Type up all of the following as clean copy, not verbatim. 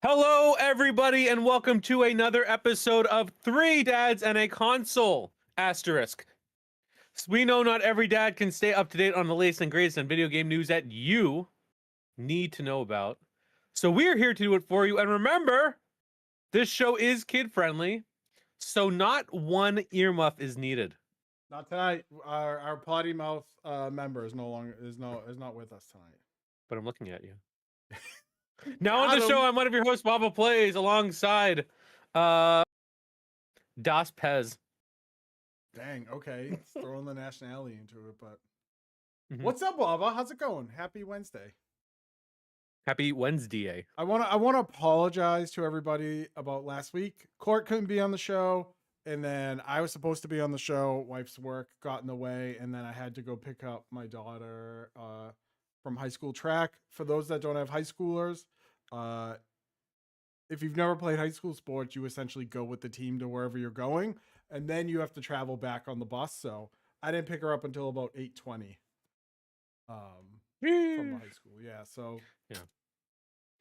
Hello, everybody, and welcome to another episode of Three Dads and a Console. Asterisk. We know not every dad can stay up to date on the latest and greatest in video game news that you need to know about. So we're here to do it for you. And remember, this show is kid friendly, so not one earmuff is needed. Not tonight. Our potty mouth member is not with us tonight. But I'm looking at you. Now on the show, I'm one of your hosts, Baba Plays, alongside Das Pez. Dang, okay. Throwing the nationality into it, but what's up, Baba? How's it going? Happy Wednesday. Happy Wednesday. I wanna apologize to everybody about last week. Court couldn't be on the show, and then I was supposed to be on the show. Wife's work got in the way, and then I had to go pick up my daughter from high school track. For those that don't have high schoolers, if you've never played high school sports, you essentially go with the team to wherever you're going, and then you have to travel back on the bus. So I didn't pick her up until about 8:20 from the high school. Yeah, so yeah.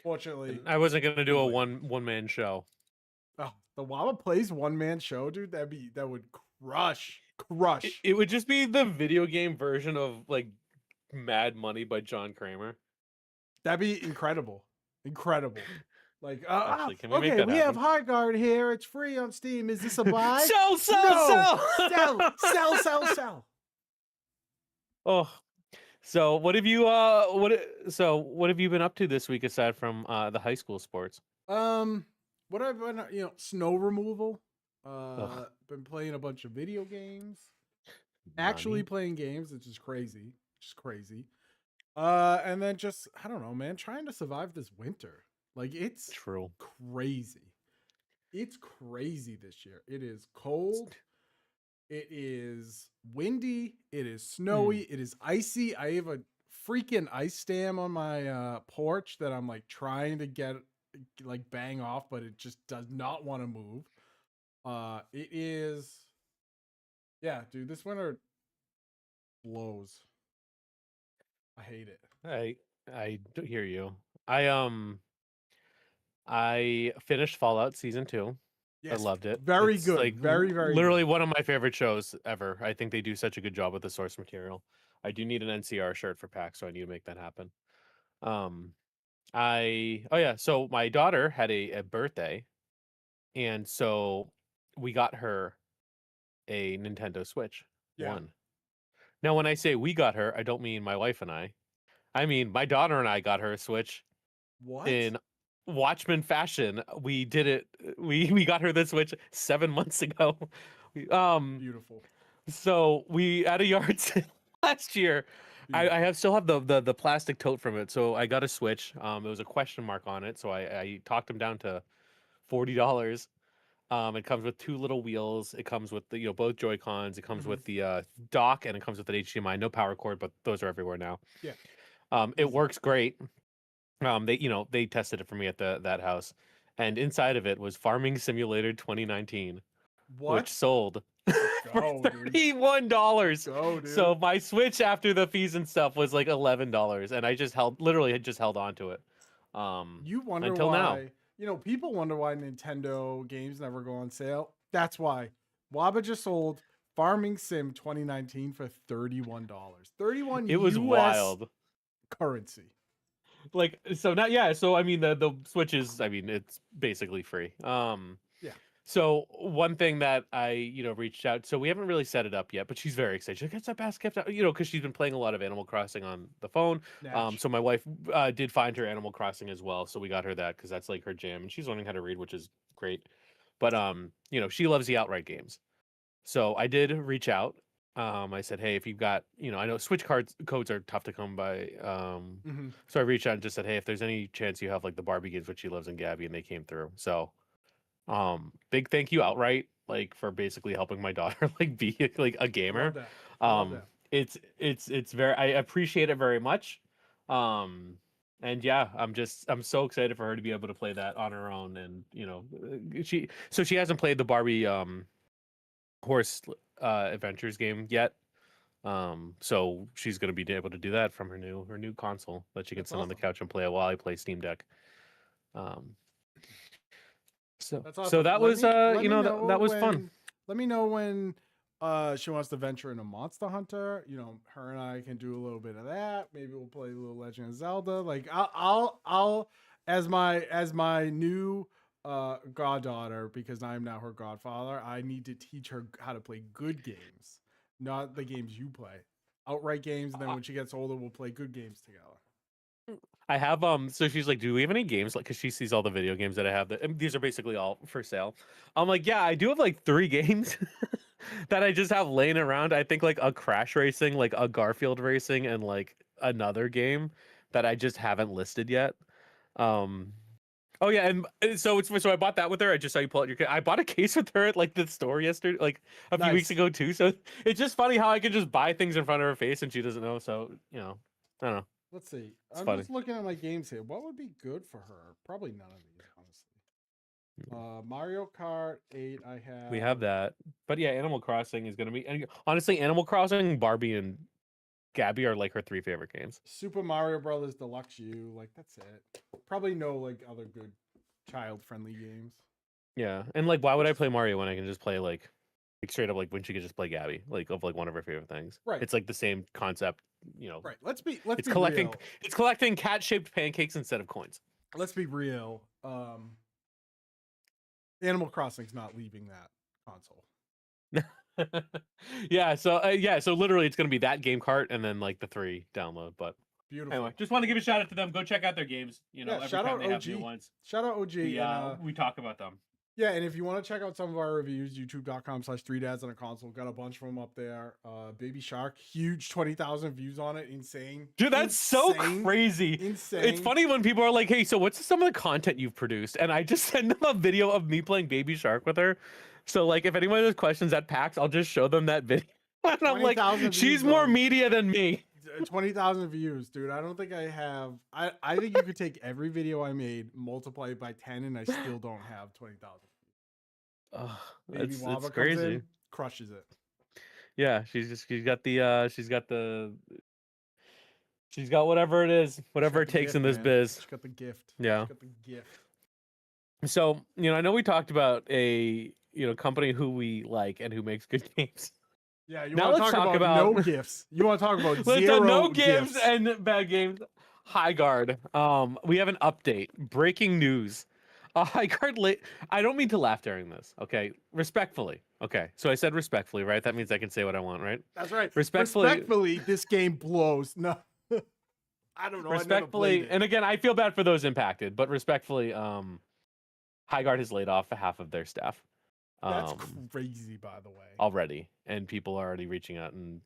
Fortunately, I wasn't gonna do a one man show. Oh, the Waba Plays one man show, dude. That would crush. It would just be the video game version of like Mad Money by John Kramer. That'd be incredible. Like, Actually, can we okay, make that we happen? have High Guard here. It's free on Steam. Is this a buy? Sell. Sell. Oh, so what have you what have you been up to this week aside from the high school sports? What I've been, snow removal. Been playing a bunch of video games. Actually playing games, which is crazy. And then just, I don't know, man, trying to survive this winter. Like, it's true crazy. It's crazy this year. It is cold. It is windy. It is snowy. It is icy. I have a freaking ice dam on my porch that I'm like trying to get like bang off, but it just does not want to move. It is, yeah, dude, this winter blows. I hate it. I hear you. I finished Fallout Season 2. Yes, I loved it. Very it's good. Like very literally good. One of my favorite shows ever. I think they do such a good job with the source material. I do need an NCR shirt for PAX, so I need to make that happen. So my daughter had a birthday, and so we got her a Nintendo Switch. One. Now, when I say we got her, I don't mean my wife and I. I mean my daughter and I got her a Switch. What? In Watchmen fashion. We did it. We got her the Switch 7 months ago. Beautiful. So we at a yard sale last year. I still have the plastic tote from it. So I got a Switch. It was a question mark on it. So I talked him down to $40. It comes with 2 little wheels. It comes with the both Joy-Cons. It comes with the dock, and it comes with an HDMI. No power cord, but those are everywhere now. Yeah. It works great. They tested it for me at that house, and inside of it was Farming Simulator 2019, which sold for $31. So my Switch after the fees and stuff was like $11, and I just held on to it. You wonder until why, now. People wonder why Nintendo games never go on sale. That's why. Waba just sold Farming Sim 2019 for $31. It was wild currency. Like, so now, yeah. So I mean, the Switch is, it's basically free. Yeah. So one thing that I reached out. So we haven't really set it up yet, but she's very excited. She's like, "It's the best kept out," because she's been playing a lot of Animal Crossing on the phone. So my wife did find her Animal Crossing as well. So we got her that because that's like her jam, and she's learning how to read, which is great. But she loves the outright games. So I did reach out. I said, hey, if you've got, I know Switch codes are tough to come by. So I reached out and just said, hey, if there's any chance you have like the Barbie games, which she loves, and Gabby, and they came through. So, big thank you outright, like for basically helping my daughter like be like a gamer. Love that. It's very, I appreciate it very much. And yeah, I'm so excited for her to be able to play that on her own. And she hasn't played the Barbie horse adventures game yet, so she's going to be able to do that from her new console that she can sit on the couch and play while I play Steam Deck. That's So awesome. that was that was fun. Let me know when she wants to venture into Monster Hunter. You know, her and I can do a little bit of that. Maybe we'll play a little Legend of Zelda. Like I'll as my new goddaughter, because I am now her godfather, I need to teach her how to play good games, not the games you play. Outright games, and then when she gets older, we'll play good games together. I have so she's like, do we have any games, like, because she sees all the video games that I have, that and these are basically all for sale. I'm like, yeah, I do have like 3 games that I just have laying around. I think like a Crash Racing, like a Garfield Racing, and like another game that I just haven't listed yet. um oh yeah, and so I bought that with her. I just saw you pull out your I bought a case with her at like the store yesterday, like a few weeks ago too. So it's just funny how I can just buy things in front of her face and she doesn't know. So I don't know. Let's see. It's I'm funny. just looking at my games here. What would be good for her? Probably none of these, honestly. Mario Kart 8, I have. We have that. But yeah, Animal Crossing is gonna be, and honestly, Animal Crossing, Barbie, and Gabby are like her 3 favorite games. Super Mario Brothers Deluxe U, like that's it. Probably no like other good child-friendly games. Yeah, and like, why would I play Mario when I can just play like straight up, like when she could just play Gabby, like of like one of her favorite things. Right. It's like the same concept, Right. Let's be collecting real. It's collecting cat-shaped pancakes instead of coins. Let's be real. Animal Crossing's not leaving that console. So literally it's gonna be that game cart and then like the 3 download. But beautiful. Anyway, just want to give a shout out to them. Go check out their games. Every shout time out they have new OG. ones. Shout out OG. We talk about them. Yeah, and if you want to check out some of our reviews, youtube.com/3dads on a console. Got a bunch of them up there. Baby Shark, huge 20,000 views on it. Insane. Dude, that's so crazy. Insane. It's funny when people are like, hey, so what's some of the content you've produced? And I just send them a video of me playing Baby Shark with her. So like, if anyone has questions at PAX, I'll just show them that video. And I'm like, she's more media than me. 20,000 views, dude. I don't think I have. I think you could take every video I made, multiply it by 10, and I still don't have 20,000. Baby Lava comes crazy. In, crushes it. Yeah, she's got whatever it is, whatever it takes gift, in this biz. She's got the gift. Yeah. She's got the gift. So I know we talked about a company who we like and who makes good games. Yeah, you want to talk about no gifts. You want to talk about zero no gifts and bad games. Highguard. We have an update. Breaking news. Highguard. I don't mean to laugh during this. Okay, respectfully. Okay, so I said respectfully, right? That means I can say what I want, right? That's right. Respectfully, this game blows. No, I don't know. Respectfully, and again, I feel bad for those impacted, but respectfully, Highguard has laid off half of their staff. That's crazy, by the way. Already, and people are already reaching out and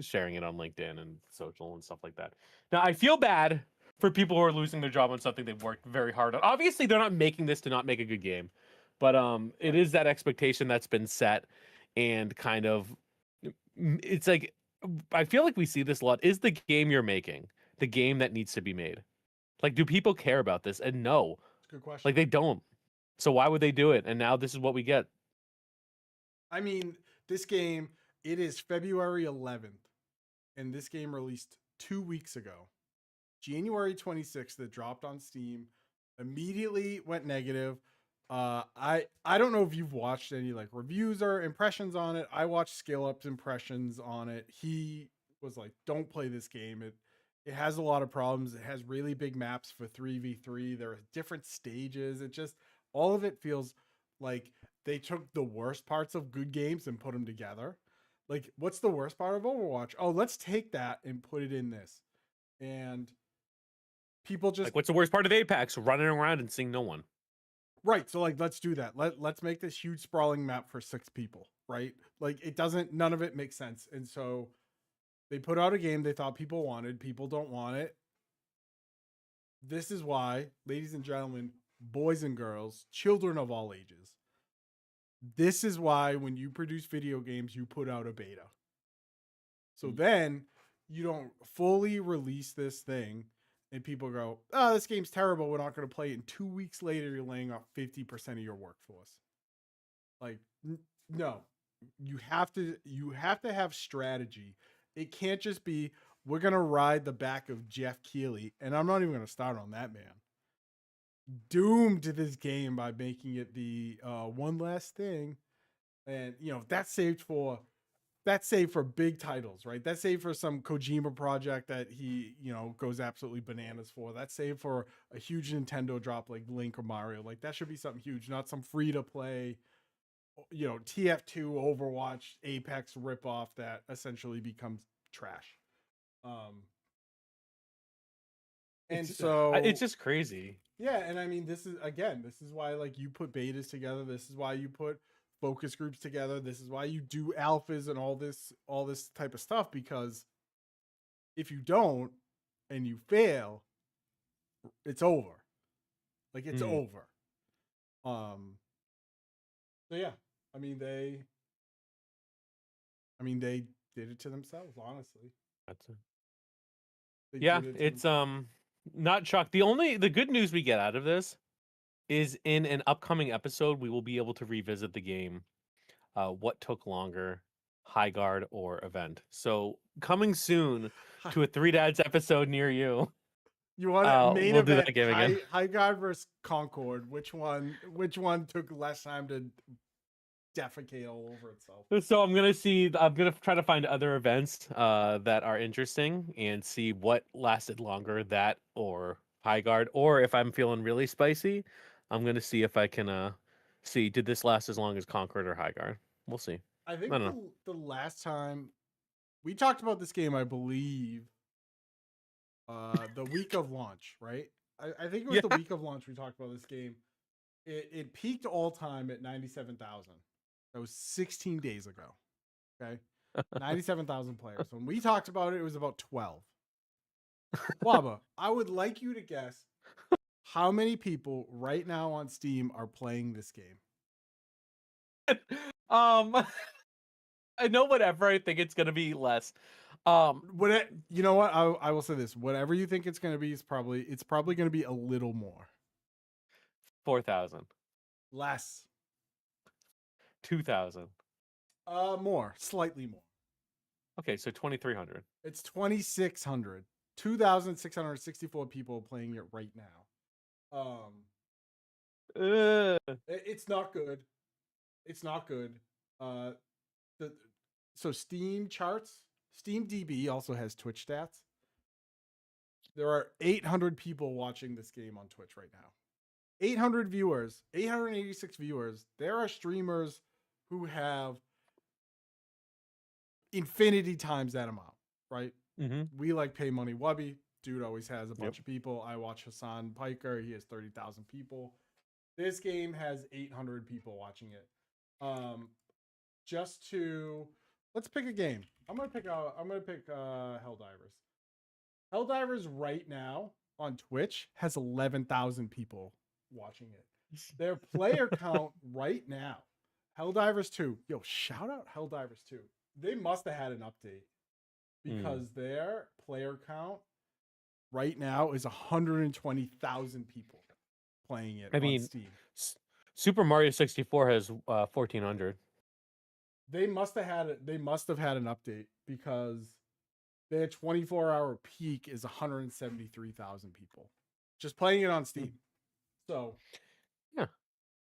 sharing it on LinkedIn and social and stuff like that. Now, I feel bad for people who are losing their job on something they've worked very hard on. Obviously, they're not making this to not make a good game, but it is that expectation that's been set, and kind of, it's like, I feel like we see this a lot. Is the game you're making the game that needs to be made? Like, do people care about this? And no, that's a good question. Like, they don't. So why would they do it? And now this is what we get. I mean, this game, it is February 11th, and this game released 2 weeks ago. January 26th, it dropped on Steam, immediately went negative. I don't know if you've watched any like reviews or impressions on it. I watched Scale Up's impressions on it. He was like, don't play this game. It has a lot of problems. It has really big maps for 3v3. There are different stages. It just, all of it feels like they took the worst parts of good games and put them together. Like, what's the worst part of Overwatch? Oh, let's take that and put it in this. And people just, like, what's the worst part of Apex? Running around and seeing no one. Right. So like, let's do that. Let's make this huge sprawling map for 6 people. Right. Like, none of it makes sense. And so they put out a game they thought people wanted. People don't want it. This is why, ladies and gentlemen, boys and girls, children of all ages, this is why when you produce video games, you put out a beta. So then you don't fully release this thing and people go, oh, this game's terrible, we're not going to play it. And 2 weeks later, you're laying off 50% of your workforce. Like, no, you have to have strategy. It can't just be, we're going to ride the back of Jeff Keighley. And I'm not even going to start on that man. doomed this game by making it the one last thing, and that's saved for big titles, right? That's saved for some Kojima project that he goes absolutely bananas for. That's saved for a huge Nintendo drop like Link or Mario. Like that should be something huge, not some free to play TF2 Overwatch Apex ripoff that essentially becomes trash. um and It's so just crazy. Yeah, and I mean, this is why like you put betas together. This is why you put focus groups together. This is why you do alphas and all this type of stuff, because if you don't and you fail, it's over. Like it's Mm, over. Um so yeah, I mean they did it to themselves, honestly. that's it. They Yeah, did it to it's themselves. not shocked. The good news we get out of this is in an upcoming episode we will be able to revisit the game. What took longer, High Guard or Event? So coming soon to a Three Dads episode near you. You want it main We'll do event, that game again. High God versus Concord. Which one took less time to defecate all over itself? So I'm gonna try to find other events that are interesting and see what lasted longer, that or High Guard, or if I'm feeling really spicy, I'm gonna see if I can see did this last as long as Concord or High Guard. We'll see. I I think don't know. the last time we talked about this game, I believe, the week of launch, right? I think it was Yeah. the week of launch we talked about this game. It peaked all time at 97,000. That was 16 days ago. Okay. 97,000 players. When we talked about it, it was about 12. Waba, I would like you to guess how many people right now on Steam are playing this game. um I know whatever I think it's gonna be less. You know what? I will say this. Whatever you think it's going to be is probably going to be a little more. 4,000. Less. 2,000. More. Slightly more. Okay, so 2,300. It's 2,600. 2,664 people playing it right now. It's not good. It's not good. So Steam charts, Steam DB also has Twitch stats. There are 800 people watching this game on Twitch right now. 800 viewers, 886 viewers. There are streamers who have infinity times that amount, right? Mm-hmm. We like pay money. Wubby, dude always has a bunch Yep. of people. I watch Hassan Piker. He has 30,000 people. This game has 800 people watching it. Just to let's pick a game. I'm gonna pick Helldivers. Helldivers right now on Twitch has 11,000 people watching it. Their player count right now, Helldivers 2. Yo, shout out Helldivers 2. They must have had an update because their player count right now is 120,000 people playing it on Steam. Super Mario 64 has 1,400. They must have had it. They must have had an update because their 24-hour peak is 173,000 people just playing it on Steam. So,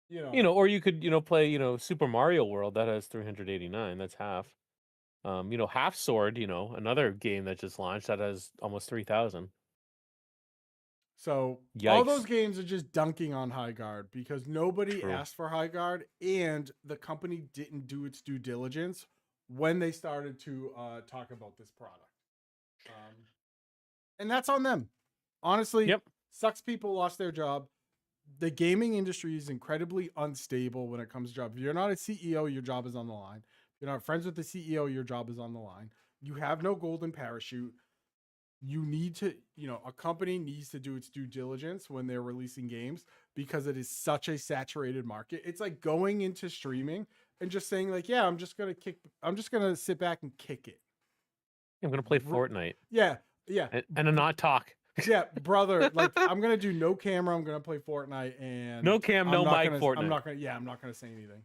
yeah, or you could, play, Super Mario World that has 389. That's half. Half Sword, another game that just launched that has almost 3,000. So Yikes. all those games are just dunking on High Guard because nobody True. asked for High Guard and the company didn't do its due diligence when they started to talk about this product. And that's on them. Honestly, sucks people lost their job. The gaming industry is incredibly unstable when it comes to jobs. If you're not a CEO, your job is on the line. If you're not friends with the CEO, your job is on the line. You have no golden parachute. You need to, a company needs to do its due diligence when they're releasing games because it is such a saturated market. It's like going into streaming and just saying like, yeah, I'm just going to sit back and kick it. I'm going to play Fortnite. Yeah. And not talk. Yeah, brother, like I'm going to do no camera. I'm going to play Fortnite and no cam, no mic Fortnite. I'm not going to say anything.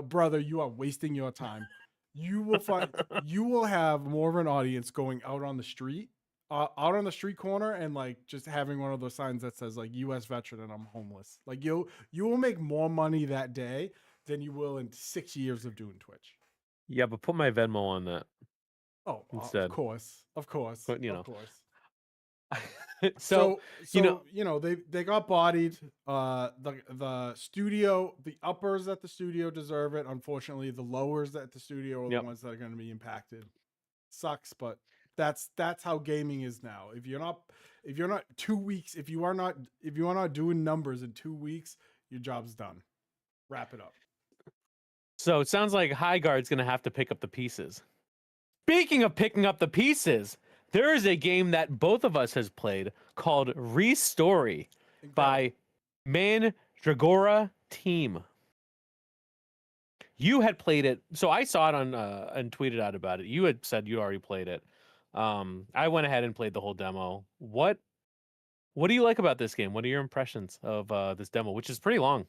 Brother, you are wasting your time. You will have more of an audience going out on the street out on the street corner and like just having one of those signs that says like U.S. veteran and I'm homeless. Like you will make more money that day than you will in 6 years of doing Twitch. Yeah, but put my Venmo on that instead. Of course, But of course. So they got bodied. The studio, the uppers at the studio deserve it. Unfortunately, the lowers at the studio are the ones that are going to be impacted. Sucks, but that's how gaming is now. If you're not 2 weeks, if you are not doing numbers in 2 weeks, your job's done. Wrap it up. So it sounds like Highguard's going to have to pick up the pieces. Speaking of picking up the pieces, there is a game that both of us has played called Restory by Mandragora Team. You had played it, so I saw it on and tweeted out about it. You had said you already played it. I went ahead and played the whole demo. What do you like about this game? What are your impressions of this demo, which is pretty long?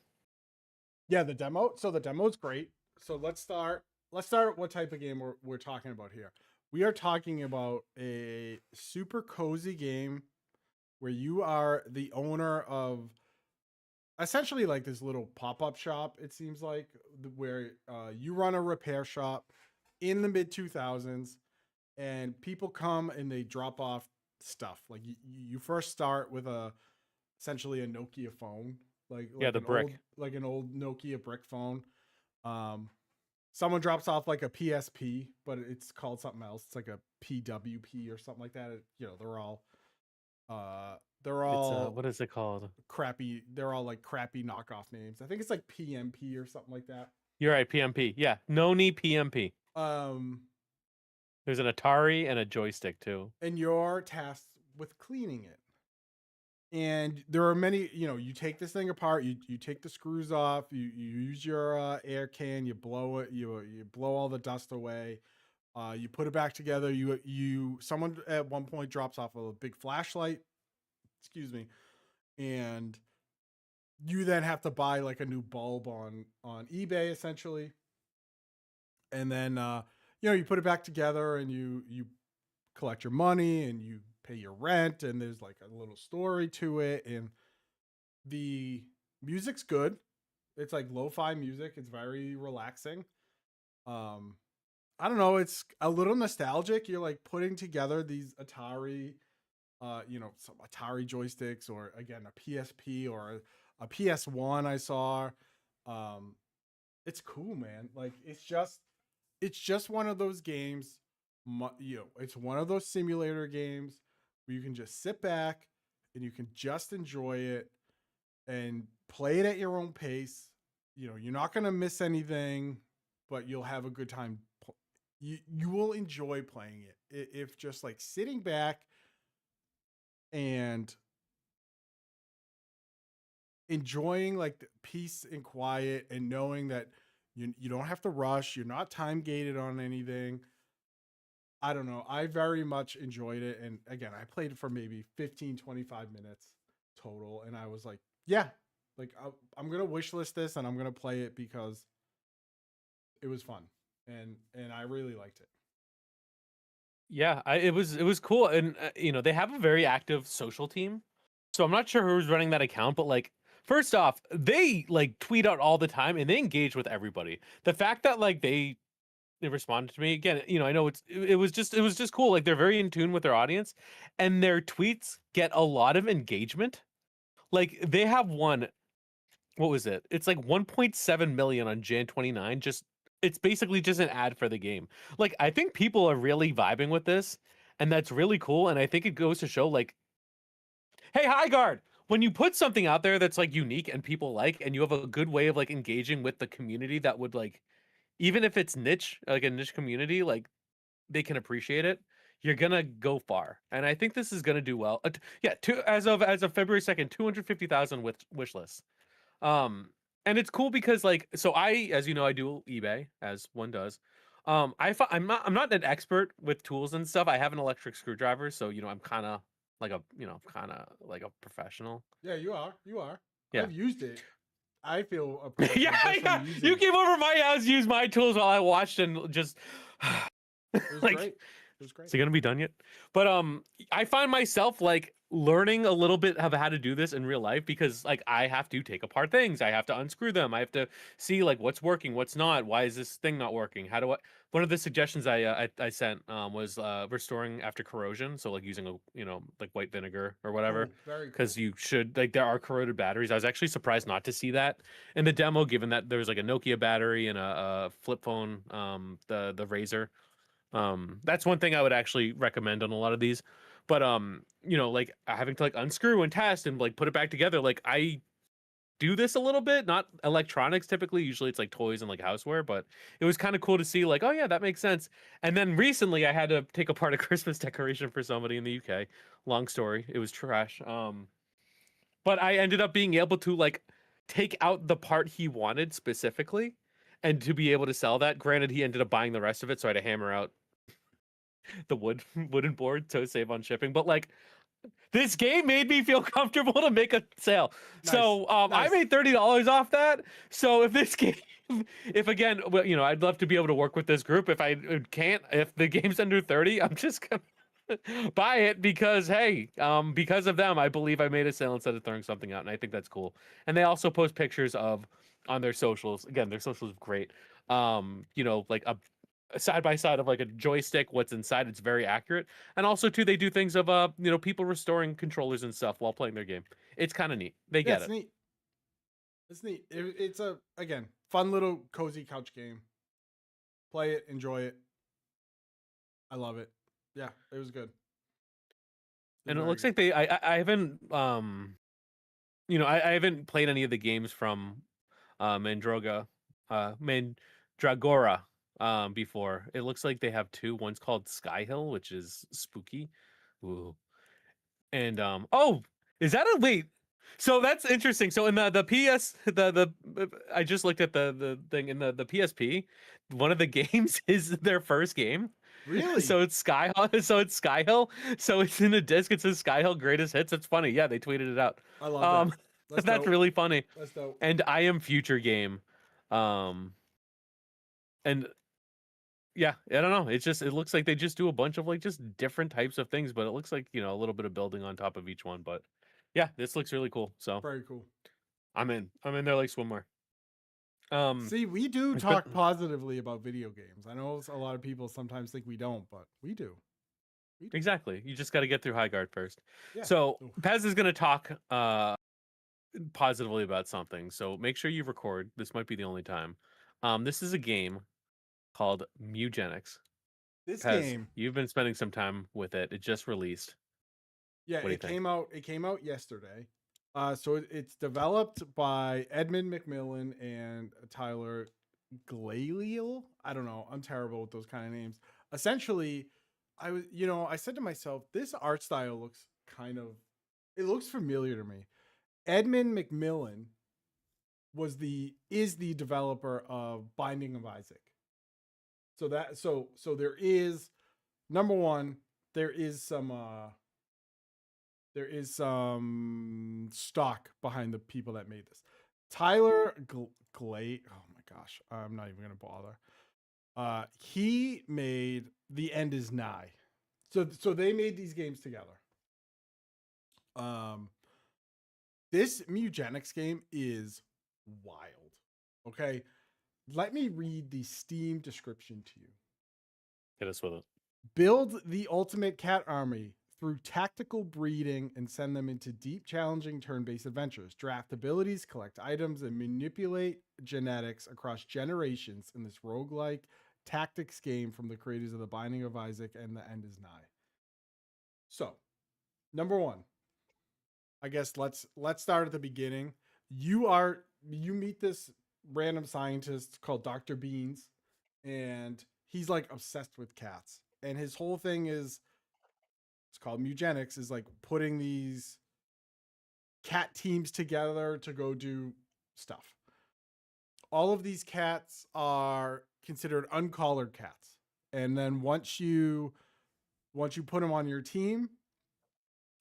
Yeah, the demo. So the demo is great. So let's start what type of game we're talking about here. We are talking about a super cozy game where you are the owner of essentially like this little pop-up shop, it seems like, where you run a repair shop in the mid 2000s, and people come and they drop off stuff. Like you first start with essentially a Nokia phone, like the brick, an old Nokia brick phone. Someone drops off like a PSP, but it's called something else. It's like a PWP or something like that. They're all what is it called? Crappy. They're all like crappy knockoff names. I think it's like PMP or something like that. You're right, PMP. Yeah, Noni PMP. There's an Atari and a joystick too. And you're tasked with cleaning it. And there are many, you take this thing apart, you take the screws off, you use your air can, you blow it, you blow all the dust away, you put it back together. Someone at one point drops off a big flashlight, and you then have to buy like a new bulb on eBay essentially, and then you put it back together and you collect your money and you pay your rent, and there's like a little story to it, and the music's good. It's like lo-fi music. It's very relaxing. I don't know, it's a little nostalgic. You're like putting together these Atari some Atari joysticks, or again a PSP or a PS1 I saw. It's cool, man. Like it's just one of those games. It's one of those simulator games where you can just sit back and you can just enjoy it and play it at your own pace. You're not going to miss anything, but you'll have a good time. You will enjoy playing it if just like sitting back and enjoying like the peace and quiet, and knowing that you don't have to rush. You're not time gated on anything. I don't know. I very much enjoyed it. And again, I played it for maybe 15, 25 minutes total. And I was like, yeah, like I'm going to wishlist this and I'm going to play it because it was fun. And I really liked it. Yeah, it was cool. And, they have a very active social team. So I'm not sure who's running that account, but like, first off, they like tweet out all the time and they engage with everybody. The fact that like they responded to me again, I know it was just cool. Like they're very in tune with their audience, and their tweets get a lot of engagement. Like they have one, what was it? It's like 1.7 million on Jan 29. It's basically just an ad for the game. Like I think people are really vibing with this, and that's really cool. And I think it goes to show like, hey, Highguard, when you put something out there that's like unique and people like, and you have a good way of like engaging with the community that would like, even if it's niche, like a niche community, like they can appreciate it, you're gonna go far. And I think this is gonna do well. As of February 2nd, 250,000 wish lists. And it's cool because like, so as you know, I do eBay, as one does. I'm not an expert with tools and stuff. I have an electric screwdriver, so I'm kind of like a professional. Yeah, you are. Yeah. I've used it. I feel yeah. You came over my house, used my tools while I watched, and just it was great. It was great. Is it gonna be done yet? But I find myself like learning a little bit of how to do this in real life because like I have to take apart things. I have to unscrew them. I have to see like what's working, what's not. Why is this thing not working? How do I? One of the suggestions I sent was restoring after corrosion. So like using a like white vinegar or whatever. Oh, very cool. Because you should like there are corroded batteries. I was actually surprised not to see that in the demo, given that there's like a Nokia battery and a flip phone, the Razor. That's one thing I would actually recommend on a lot of these. But like having to like unscrew and test and like put it back together, like I do this a little bit, not electronics typically. Usually it's like toys and like houseware, but it was kind of cool to see like, oh yeah, that makes sense. And then recently I had to take apart a Christmas decoration for somebody in the UK. Long story. It was trash. But I ended up being able to like take out the part he wanted specifically and to be able to sell that. Granted, he ended up buying the rest of it, so I had to hammer out the wooden board to save on shipping. But like this game made me feel comfortable to make a sale. Nice. So I Nice. made $30 off that. So if this game, if again, well, I'd love to be able to work with this group. If I can't, if the game's under 30, I'm just gonna buy it because hey, because of them, I believe I made a sale instead of throwing something out, and I think that's cool. And they also post pictures of on their socials. Again, their socials are great. Like a side by side of like a joystick, what's inside. It's very accurate. And also too, they do things of people restoring controllers and stuff while playing their game. It's kind of neat. They get it. Neat. It's neat. It's a again fun little cozy couch game. Play it, enjoy it. I love it. Yeah, it was good. And it looks like I haven't I haven't played any of the games from Mandragora before. It looks like they have two. One's called Sky Hill, which is spooky. Ooh. And oh, is that a wait? So that's interesting. So in the PS the I just looked at the thing in the PSP. One of the games is their first game. Really? So it's Sky So it's Sky Hill. So it's in a disc. It says Sky Hill Greatest Hits. It's funny. Yeah, they tweeted it out. I love that. That's really funny. That's dope. And I Am Future Game. And yeah, I don't know. It looks like they just do a bunch of like just different types of things, but it looks like, a little bit of building on top of each one. But yeah, this looks really cool. So very cool. I'm in there like swimwear. See, we do talk positively about video games. I know a lot of people sometimes think we don't, but we do. Exactly. You just got to get through High Guard first. Yeah. So Pez is going to talk positively about something. So make sure you record. This might be the only time. This is a game called Mewgenics. This Pez, game, you've been spending some time with it. It just released. Yeah, it came out. It came out yesterday. So it's developed by Edmund McMillan and Tyler Glaliel. I don't know. I'm terrible with those kind of names. Essentially, I said to myself, this art style looks it looks familiar to me. Edmund McMillan is the developer of Binding of Isaac. So there is number one, there is some stock behind the people that made this. Tyler Glay, oh my gosh, I'm not even gonna bother. He made The End Is Nigh. So they made these games together. This Mewgenics game is wild. Okay, let me read the Steam description to you. Hit us with it. Build the ultimate cat army through tactical breeding and send them into deep, challenging turn-based adventures. Draft abilities, collect items, and manipulate genetics across generations in this roguelike tactics game from the creators of The Binding of Isaac and The End Is Nigh. So, number one, I guess let's start at the beginning. You meet this random scientist called Dr. Beans, and he's like obsessed with cats. And his whole thing is, it's called Mewgenics, is like putting these cat teams together to go do stuff. All of these cats are considered uncollared cats. And then once you put them on your team,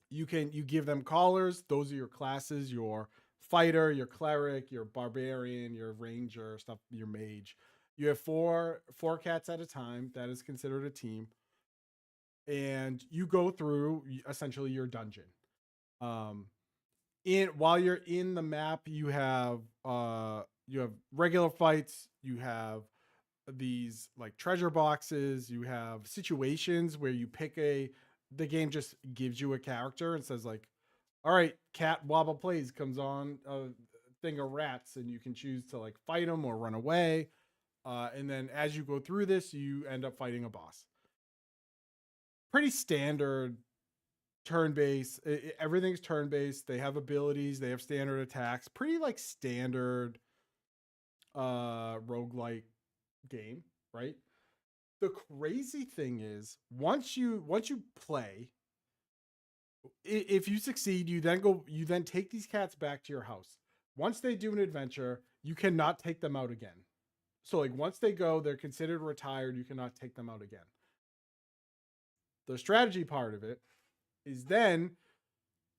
you give them collars. Those are your classes, your fighter, your cleric, your barbarian, your ranger, stuff, your mage. You have four cats at a time. That is considered a team. and you go through essentially your dungeon. While you're in the map, you have regular fights, you have these like treasure boxes, you have situations where you pick the game just gives you a character and says like, all right, cat wobble plays comes on a thing of rats, and you can choose to like fight them or run away. And then as you go through this, you end up fighting a boss. Pretty standard turn based. Everything's turn based. They have abilities. They have standard attacks. Pretty like standard roguelike game, right? The crazy thing is once you play, if you succeed, you then take these cats back to your house. Once they do an adventure, you cannot take them out again. So like once they go, they're considered retired. You cannot take them out again. The strategy part of it is then,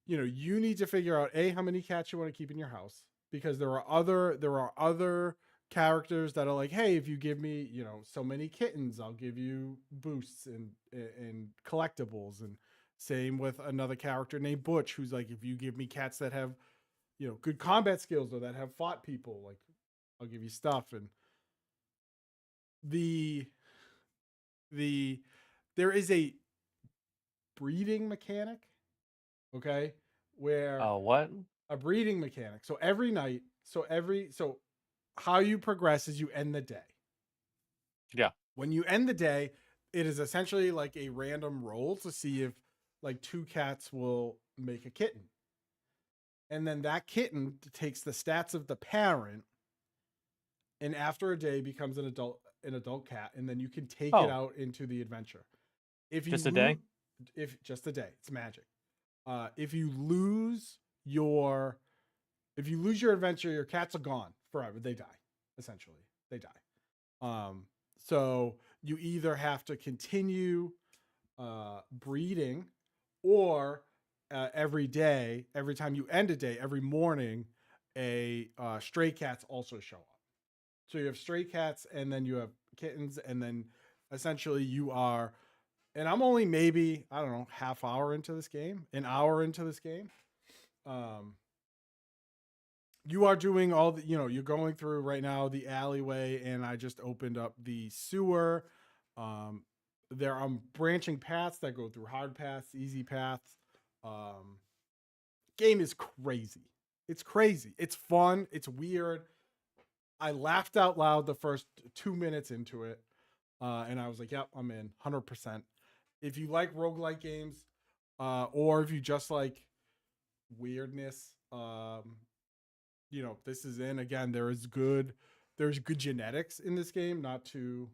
you need to figure out how many cats you want to keep in your house, because there are other characters that are like, hey, if you give me, so many kittens, I'll give you boosts and collectibles. And same with another character named Butch, who's like, if you give me cats that have, good combat skills or that have fought people, like I'll give you stuff. And the there is a breeding mechanic, okay, where what? A breeding mechanic. So every night, so how you progress is you end the day. Yeah. When you end the day, it is essentially like a random roll to see if like two cats will make a kitten. And then that kitten takes the stats of the parent, and after a day becomes an adult cat, and then you can take it out into the adventure. If you just a day? If just a day, it's magic. If you lose your adventure, your cats are gone forever. They die. Essentially, they die. So you either have to continue breeding, or every day, every time you end a day, every morning, a stray cats also show up. So you have stray cats, and then you have kittens, and then essentially you are. And I'm only maybe, I don't know, half hour into this game, an hour into this game. You are doing all the, you're going through right now the alleyway, and I just opened up the sewer. There are branching paths that go through hard paths, easy paths. Game is crazy. It's crazy. It's fun. It's weird. I laughed out loud the first 2 minutes into it. And I was like, yep, I'm in 100%. If you like roguelike games, or if you just like weirdness, this is in. Again, there's good genetics in this game. Not to,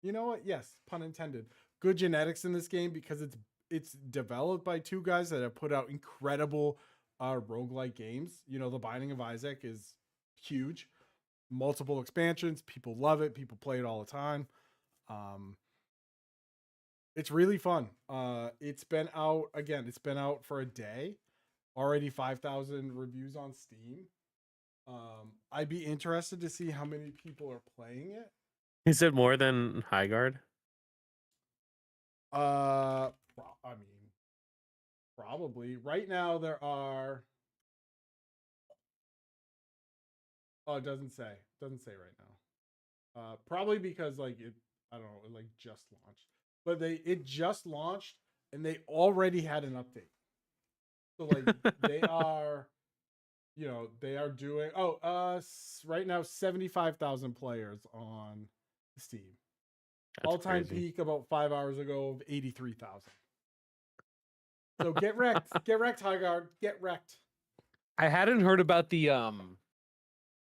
you know what? Yes, pun intended. Good genetics in this game, because it's developed by two guys that have put out incredible roguelike games. The Binding of Isaac is huge. Multiple expansions. People love it. People play it all the time. It's really fun. It's been out for a day. Already 5,000 reviews on Steam. I'd be interested to see how many people are playing it. Is it more than Highguard? I mean, probably. Right now there are. Oh, it doesn't say. Doesn't say right now. Probably because like I don't know, it like just launched. But it just launched, and they already had an update. So like they are, they are doing. Right now 75,000 players on Steam. All-time peak about 5 hours ago of 83,000. So get wrecked, Highguard, get wrecked. I hadn't heard about the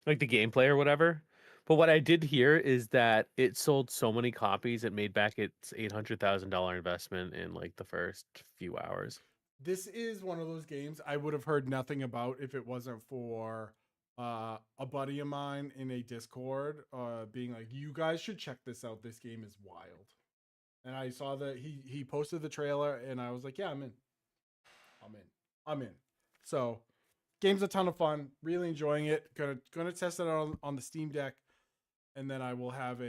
like the gameplay or whatever, but what I did hear is that it sold so many copies it made back its $800,000 investment in like the first few hours. This is one of those games I would have heard nothing about if it wasn't for a buddy of mine in a Discord being like, you guys should check this out. This game is wild. And I saw that he posted the trailer, and I was like, yeah, I'm in. So game's a ton of fun. Really enjoying it. Gonna test it out on the Steam Deck, and then I will have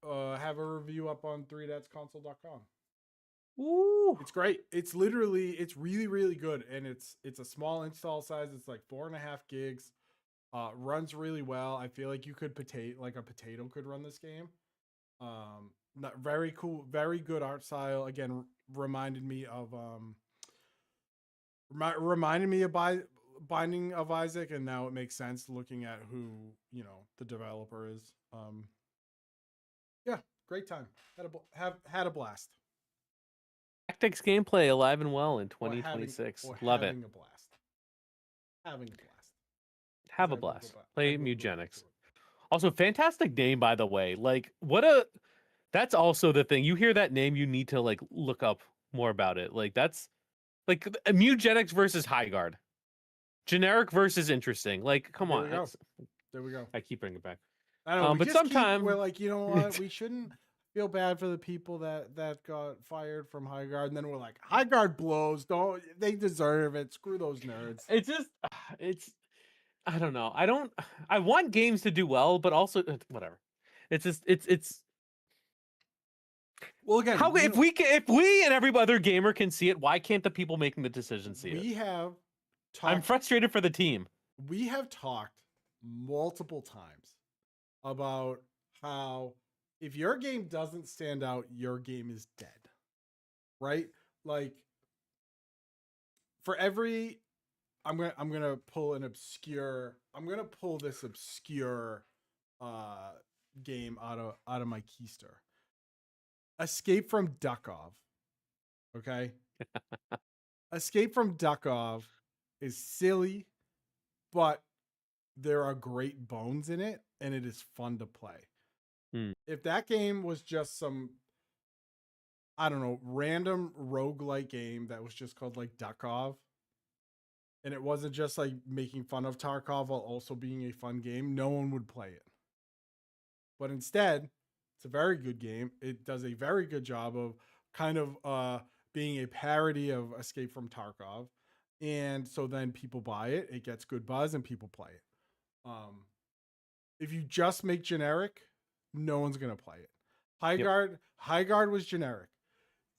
have a review up on 3datsconsole.com. Ooh. It's great. It's really, really good. And it's a small install size. It's like 4.5 gigs. Runs really well. I feel like a potato could run this game. Not very cool, very good art style. Again, reminded me of Binding of Isaac, and now it makes sense looking at who the developer is. Yeah, great time. Had a blast. Tactics gameplay alive and well in Or 2026. Love it. having a blast. Having a blast. Have a blast. Play Mewgenics. Also, fantastic name, by the way. Like, that's also the thing. You hear that name, you need to like look up more about it. Like, that's like Mewgenics versus Highguard. Generic versus interesting. Like, come on. There we go. I keep bringing it back. I know, but sometimes we're like, you know what? We shouldn't feel bad for the people that got fired from Highguard, and then we're like, Highguard blows. Don't they deserve it? Screw those nerds. It's just, I don't know. I want games to do well, but also whatever. It's just, it's. Well, again, if we and every other gamer can see it, why can't the people making the decisions see it? I'm frustrated for the team. We have talked multiple times about how if your game doesn't stand out, your game is dead. Right? Like for every I'm gonna pull this obscure game out of my keister. Escape from Duckov. Okay? Escape from Duckov is silly, but there are great bones in it, and it is fun to play. If that game was just some, I don't know, random roguelike game that was just called like Duckov, and it wasn't just like making fun of Tarkov while also being a fun game, no one would play it. But instead, it's a very good game. It does a very good job of kind of being a parody of Escape from Tarkov. And so then people buy it, it gets good buzz, and people play it. If you just make generic, no one's gonna play it. Highguard was generic.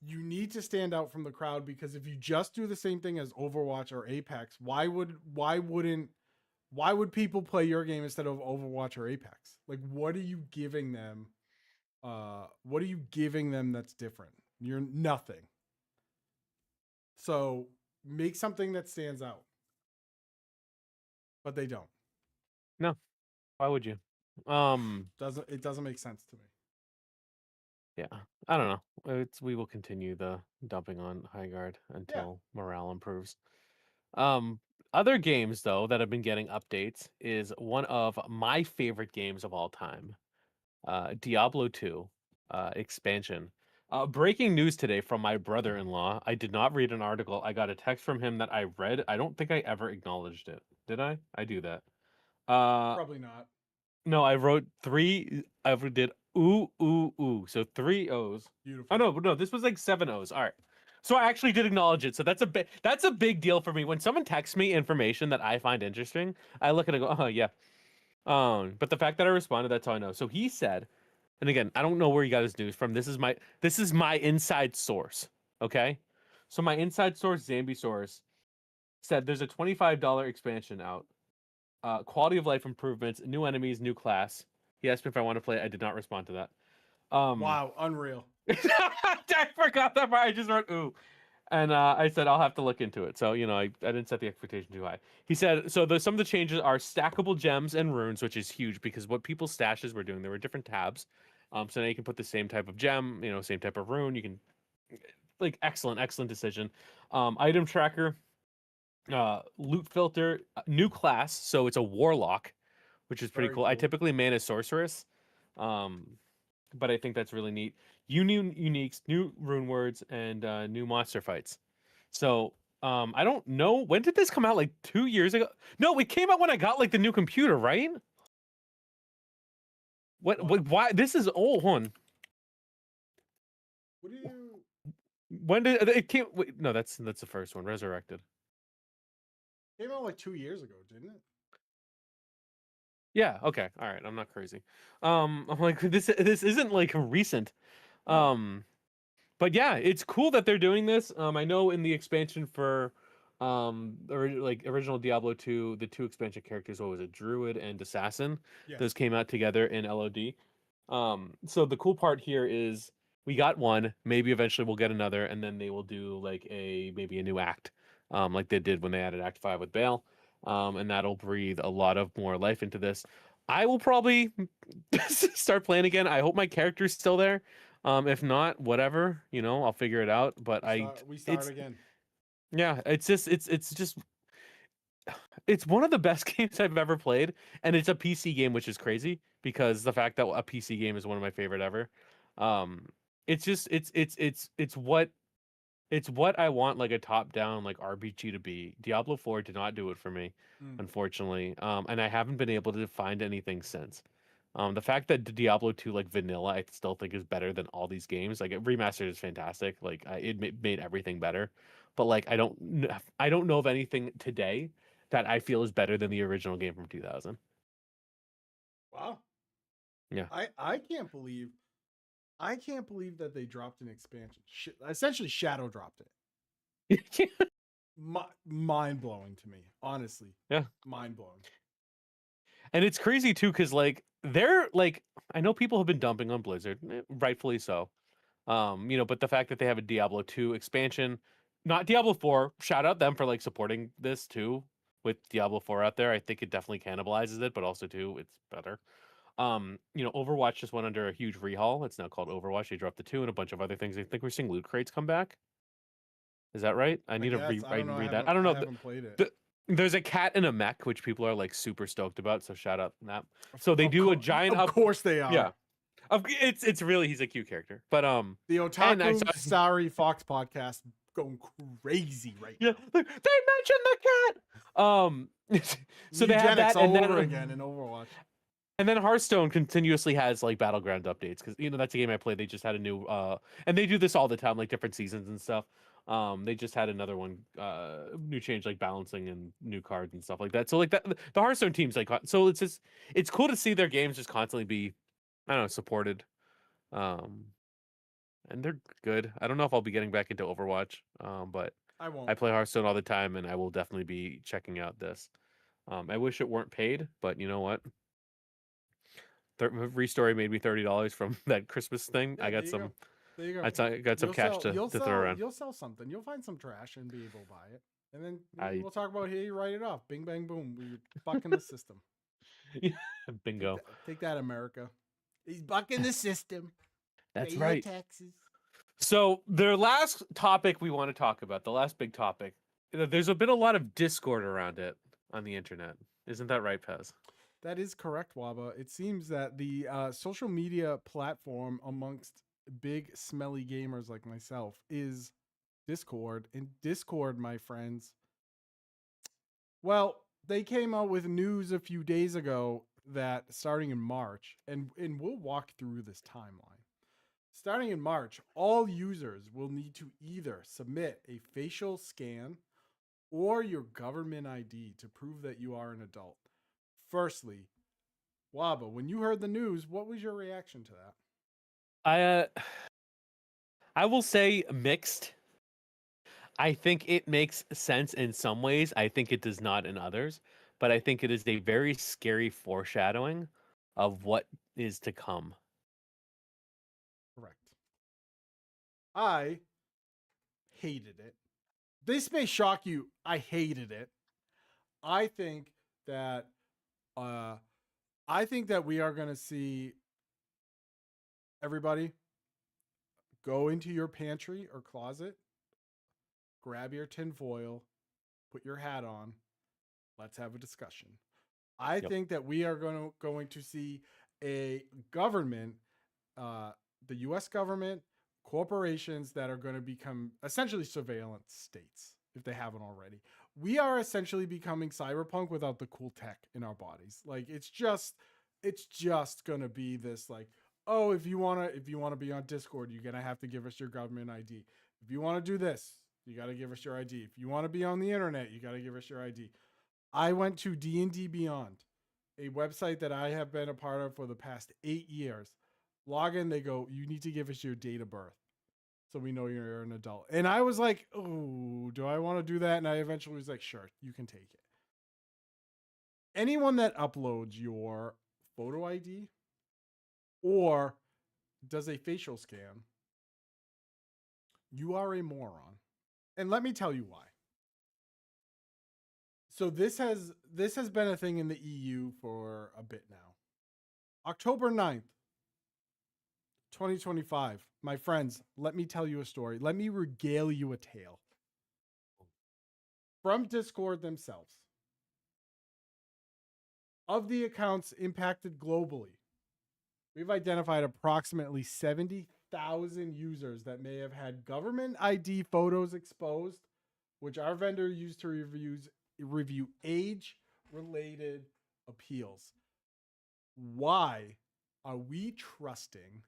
You need to stand out from the crowd, because if you just do the same thing as Overwatch or Apex, why would people play your game instead of Overwatch or Apex? Like, what are you giving them? What are you giving them that's different? You're nothing. So make something that stands out. But they don't. No. Why would you? It doesn't make sense to me. Yeah. I don't know. We will continue the dumping on Highguard until morale improves. Other games though that have been getting updates is one of my favorite games of all time. Diablo 2 expansion. Breaking news today from my brother-in-law. I did not read an article. I got a text from him that I read. I don't think I ever acknowledged it. Did I? I do that. Probably not. No, I wrote 3. I did ooh ooh ooh. So 3 O's. Beautiful. Oh no, this was like 7 O's. All right. So I actually did acknowledge it. So that's a big deal for me. When someone texts me information that I find interesting, I look at it and go, oh yeah. But the fact that I responded, that's how I know. So he said, and again, I don't know where he got his news from. This is my inside source. Okay. So my inside source, Zambi source, said there's a $25 expansion out. Quality of life improvements, new enemies, new class. He asked me if I want to play it. I did not respond to that. Wow, unreal. I forgot that part. I just wrote ooh. And I said I'll have to look into it. So I didn't set the expectation too high. He said some of the changes are stackable gems and runes, which is huge because what people's stashes were doing, there were different tabs. So now you can put the same type of gem, same type of rune. You can excellent decision. Item tracker, loot filter, new class. So it's a warlock, which is pretty cool. I typically man as sorceress. But I think that's really neat. New uniques, new rune words, and new monster fights. So I don't know, when did this come out? Like 2 years ago? No, it came out when I got like the new computer, right? What? Why? This is old. Hold on. What do you? When did it came? Wait, no, that's the first one. Resurrected. Came out like 2 years ago, didn't it? Yeah. Okay. All right. I'm not crazy. I'm like this isn't like recent. No. Um, but yeah, it's cool that they're doing this. I know in the expansion for original Diablo 2, the two expansion characters, what was it, Druid and Assassin, those Yes. came out together in LOD. So the cool part here is we got one, maybe eventually we'll get another, and then they will do like maybe a new act, like they did when they added Act 5 with Bale. And that'll breathe a lot of more life into this. I will probably start playing again. I hope my character's still there. If not, whatever, I'll figure it out. But We start it's again. yeah, it's one of the best games I've ever played, and it's a PC game, which is crazy because the fact that a PC game is one of my favorite ever. Um, it's just it's what I want like a top-down like RPG to be. Diablo 4 did not do it for me, Mm. unfortunately. And I haven't been able to find anything since. The fact that Diablo 2 like vanilla I still think is better than all these games. Like remastered is fantastic. Like made everything better. But like I don't know of anything today that I feel is better than the original game from 2000. Wow. Yeah. I can't believe that they dropped an expansion. Essentially shadow dropped it. Mind blowing to me, honestly. Yeah. Mind blowing. And it's crazy too, because like they're like I know people have been dumping on Blizzard, rightfully so. But the fact that they have a Diablo 2 expansion, not Diablo 4, shout out them for like supporting this too with Diablo 4 out there. I think it definitely cannibalizes it, but also too, it's better. Overwatch just went under a huge rehaul. It's now called Overwatch. They dropped the 2 and a bunch of other things. I think we're seeing loot crates come back. Is that right? I I need to guess. I don't know. read that. I don't I know. haven't played it. There's a cat in a mech, which people are like super stoked about. So shout out that. So they do a giant Of course they are. Yeah, it's really he's a cute character. But the and I Otaku saw Sorry Fox podcast going crazy right yeah, now. they mentioned the cat. So they have Mewgenics that, and all then over again in Overwatch. and then Hearthstone continuously has like battleground updates because that's a game I played. They just had a new and they do this all the time, like different seasons and stuff. They just had another one, new change like balancing and new cards and stuff like that. So like that, the Hearthstone teams like so it's cool to see their games just constantly be, I don't know, supported. Um, and they're good. I don't know if I'll be getting back into Overwatch, but I won't. I play Hearthstone all the time, and I will definitely be checking out this. I wish it weren't paid, but you know what? Restory made me $30 from that Christmas thing. Yeah, I there got you go. some. There you go. I got some cash to throw around. You'll sell something. You'll find some trash and be able to buy it. And then maybe I we'll talk about here you write it off. Bing bang boom. We're bucking the system. bingo. Take that, America. He's bucking the system. That's Pay right. your taxes. So the last topic we want to talk about, the last big topic, there's been a lot of discord around it on the internet. Isn't that right, Pez? That is correct, Waba. It seems that the social media platform amongst big, smelly gamers like myself is Discord. And Discord, my friends, well, they came out with news a few days ago that starting in March, and we'll walk through this timeline. Starting in March, all users will need to either submit a facial scan or your government ID to prove that you are an adult. Firstly, Waba, when you heard the news, what was your reaction to that? I will say mixed. I think it makes sense in some ways. I think it does not in others, but I think it is a very scary foreshadowing of what is to come. Correct. I hated it. This may shock you. I hated it. I think that we are going to see everybody go into your pantry or closet, grab your tinfoil, put your hat on. Let's have a discussion. I think that we are going to see a government, the U.S. government, corporations that are going to become essentially surveillance states if they haven't already. We are essentially becoming cyberpunk without the cool tech in our bodies. Like it's just going to be this like, oh, if you want to be on Discord, you're going to have to give us your government ID. If you want to do this, you got to give us your ID. If you want to be on the internet, you got to give us your ID. I went to D&D Beyond a website that I have been a part of for the past 8 years. Log in, they go, you need to give us your date of birth so we know you're an adult. And I was like, oh, do I want to do that? And I eventually was like, sure, you can take it. Anyone that uploads your photo ID or does a facial scan, you are a moron. And let me tell you why. So this has been a thing in the EU for a bit now. October 9th, 2025. My friends, let me tell you a story. Let me regale you a tale. From Discord themselves. Of the accounts impacted globally, we've identified approximately 70,000 users that may have had government ID photos exposed, which our vendor used to review age-related appeals. Why are we trusting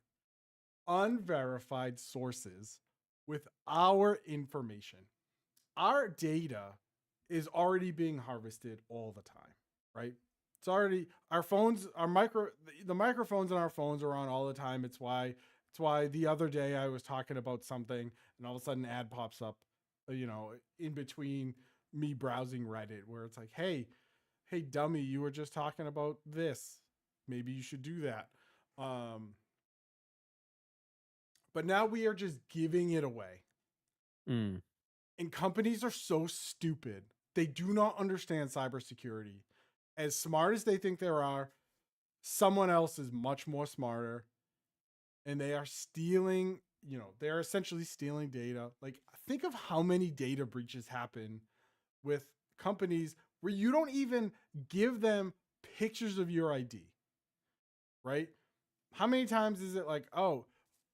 unverified sources with our information? Our data is already being harvested all the time, right? It's already our phones, the microphones in our phones are on all the time. It's why the other day I was talking about something and all of a sudden an ad pops up, in between me browsing Reddit where it's like, hey dummy, you were just talking about this. Maybe you should do that. But now we are just giving it away. Mm. And companies are so stupid. They do not understand cybersecurity. As smart as they think they are, someone else is much more smarter. And they are stealing, they're essentially stealing data. Like, think of how many data breaches happen with companies where you don't even give them pictures of your ID, right? How many times is it like, oh,